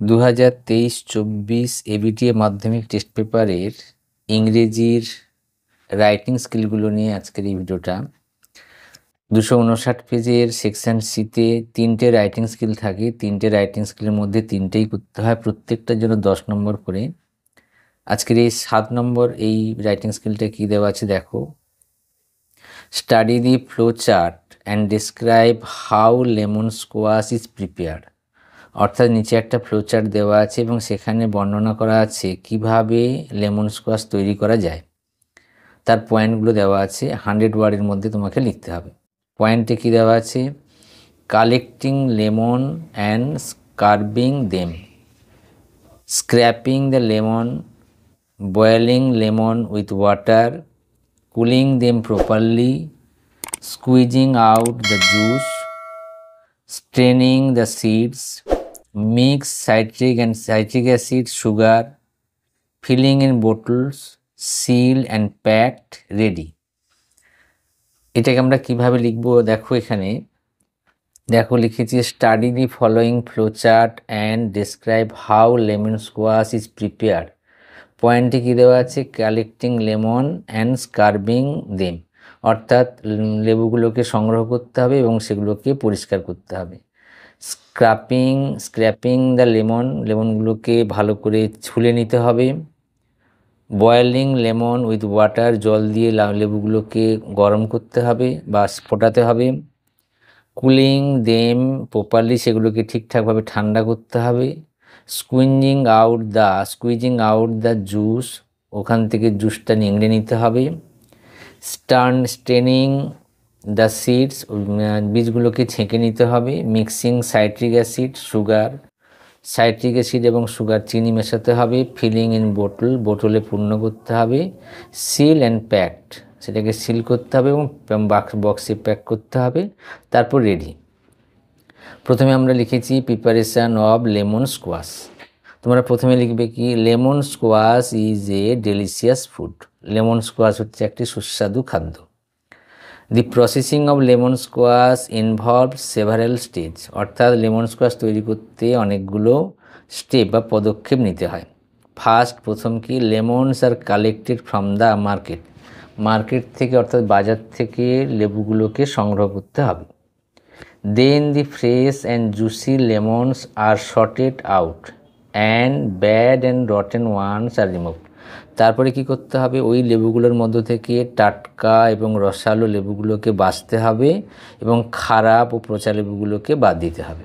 2023-24 ABTA মাধ্যমিক test পেপারের ইংরেজির রাইটিং স্কিলগুলো নিয়ে আজকের এই ভিডিওটা। 259 পেজের সেকশন সিতে 3টে রাইটিং স্কিল থাকে। 3টে রাইটিং স্কিলের মধ্যে 3টেই করতে হয়, প্রত্যেকটার জন্য 10 নম্বর করে। আজকের এই 7 নম্বর এই রাইটিং স্কিলটা কি দেওয়া আছে দেখো। Study the flow chart and describe how lemon squash is prepared. অর্থাৎ নিচে একটা ফ্লোচার্ট দেওয়া আছে এবং সেখানে বর্ণনা করা আছে কিভাবে লেমন স্কোয়াশ তৈরি করা যায়। তার পয়েন্টগুলো দেওয়া আছে, 100 ওয়ার্ডের মধ্যে তোমাকে লিখতে হবে। পয়েন্টে কি দেওয়া আছে? Collecting lemon and scrubbing them, scraping the lemon, boiling lemon with water, cooling them properly, squeezing out the juice, straining the seeds, mix citric acid, sugar, filling in bottles, seal and packed, ready. এটাকে আমরা কিভাবে লিখবো দেখো। এখানে দেখো লিখেছি study the following flowchart and describe how lemon squash is prepared. পয়েন্টে কী দেওয়া আছে? Collecting lemon and scrubbing them, অর্থাৎ লেবুগুলোকে সংগ্রহ করতে হবে এবং সেগুলোকে পরিষ্কার করতে হবে। স্ক্র্যাপিং দ্য লেমনগুলোকে ভালো করে ছুলে নিতে হবে। বয়েলিং লেমন উইথ ওয়াটার, জল দিয়ে লেবুগুলোকে গরম করতে হবে বা ফোটাতে হবে। কুলিং দেম প্রপারলি, সেগুলোকে ঠিকঠাকভাবে ঠান্ডা করতে হবে। স্কুইজিং আউট দ্য জুস, ওখান থেকে জুসটা নিংড়ে নিতে হবে। স্টেনিং দ্য সিডস, বীজগুলোকে ছেঁকে নিতে হবে। Mixing citric acid, citric acid এবং সুগার, চিনি মেশাতে হবে। ফিলিং ইন বোতলে পূর্ণ করতে হবে। সিল অ্যান্ড প্যাকড, সেটাকে সিল করতে হবে এবং বক্সে প্যাক করতে হবে। তারপর রেডি। প্রথমে আমরা লিখেছি প্রিপারেশান অফ লেমন স্কোয়াশ। তোমরা প্রথমে লিখবে কি? Lemon squash is a delicious food. Lemon squash হচ্ছে একটি সুস্বাদু খাদ্য। The processing of lemon squash involve several stage, অর্থাৎ লেমন স্কোয়াশ তৈরি করতে অনেকগুলো স্টেপ বা পদক্ষেপ নিতে হয়। প্রথম কি? Lemons are collected from the market থেকে অর্থাৎ বাজার থেকে লেবুগুলোকে সংগ্রহ করতে হবে। Then the fresh and juicy lemons are sorted out and bad and rotten ones are removed. তারপরে কি করতে হবে? ওই লেবুগুলোর মধ্য থেকে টাটকা এবং রসালো লেবুগুলোকে বাছতে হবে এবং খারাপ ও পচা লেবুগুলোকে বাদ দিতে হবে।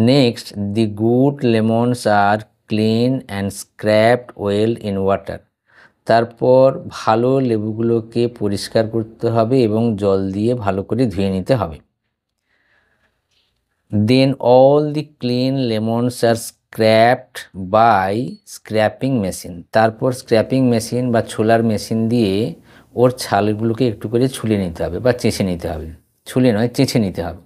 Next, the good lemons are clean and scraped well in water. তারপর ভালো লেবুগুলোকে পরিষ্কার করতে হবে এবং জল দিয়ে ভালো করে ধুয়ে নিতে হবে। Then all the clean lemons are scraped by scraping machine. তারপর স্ক্র্যাপিং মেশিন বা ছোলার মেশিন দিয়ে ওর ছালগুলোকে একটু করে ছুলে নিতে হবে বা চেঁচে নিতে হবে। ছুলে নয়, চেঁচে নিতে হবে।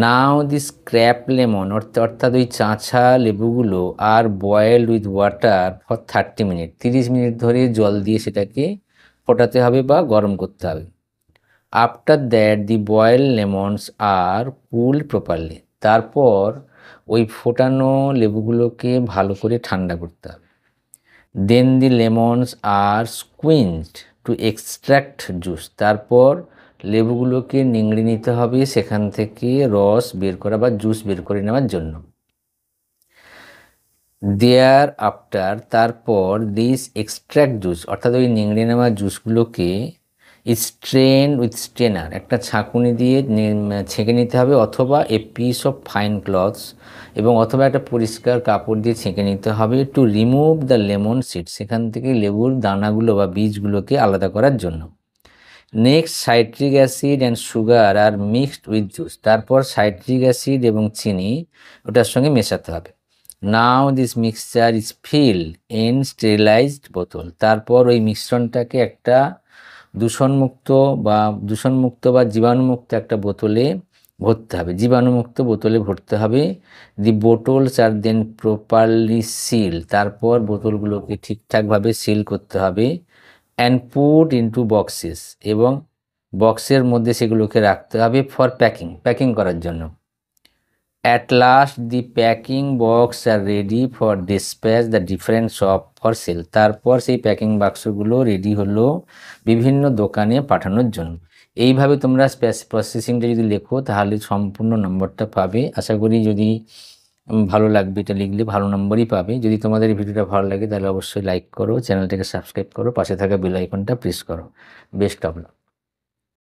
নাও দি স্ক্র্যাপ লেমন, অর্থাৎ ওই চাঁচা লেবুগুলো are boiled with water for 30 minute, 30 minute ধরে জল দিয়ে সেটাকে ফোটাতে হবে বা গরম করতে হবে। After that the boil lemons are cool properly. তারপর ওই ফোটানো লেবুগুলোকে ভালো করে ঠান্ডা করতে হবে। Then the lemons are squeezed to extract juice. তারপর লেবুগুলোকে নিংড়ে নিতে হবে সেখান থেকে রস বের করা বা জুস বের করে নেওয়ার জন্য। দেয়ার আফটার, তারপর দিস এক্সট্র্যাক্ট জুস, অর্থাৎ ওই নিংড়ে নেওয়া জুসগুলোকে স্ট্রেন উইথ স্ট্রেনার, একটা ছাঁকুনি দিয়ে ছেঁকে নিতে হবে, অথবা a piece of fine cloths, এবং অথবা একটা পরিষ্কার কাপড় দিয়ে ছেঁকে নিতে হবে। To remove the lemon seed, সেখান থেকে লেবুর দানাগুলো বা বীজগুলোকে আলাদা করার জন্য। Next, citric acid and sugar are mixed with juice. তারপর সাইট্রিক অ্যাসিড এবং চিনি ওটার সঙ্গে মেশাতে হবে। Now this mixture is filled in sterilized বোতল। তারপর ওই মিশ্রণটাকে একটা দূষণমুক্ত বা জীবাণুমুক্ত একটা বোতলে ভরতে হবে, জীবাণুমুক্ত বোতলে ভরতে হবে। দি বোটলস আর দেন প্রপারলি সিল। তারপর বোতলগুলোকে ঠিকঠাকভাবে সিল করতে হবে। অ্যান্ড পুট ইনটু বক্সেস, এবং বক্সের মধ্যে সেগুলোকে রাখতে হবে ফর প্যাকিং করার জন্য। At last the packing box are ready for dispatch the different shop for sale. তারপর সেই প্যাকিং বাক্সগুলো রেডি হলো বিভিন্ন দোকানে পাঠানোর জন্য। এইভাবে তোমরা প্রসেসিংটা যদি লেখো তাহলে সম্পূর্ণ নম্বরটা পাবে। আশা করি যদি ভালো লাগবে, এটা লিখলে ভালো নম্বরই পাবে। যদি তোমাদের এই ভিডিওটা ভালো লাগে তাহলে অবশ্যই লাইক করো, চ্যানেলটাকে সাবস্ক্রাইব করো, পাশে থাকা বেল আইকনটা প্রেস করো। Best of luck.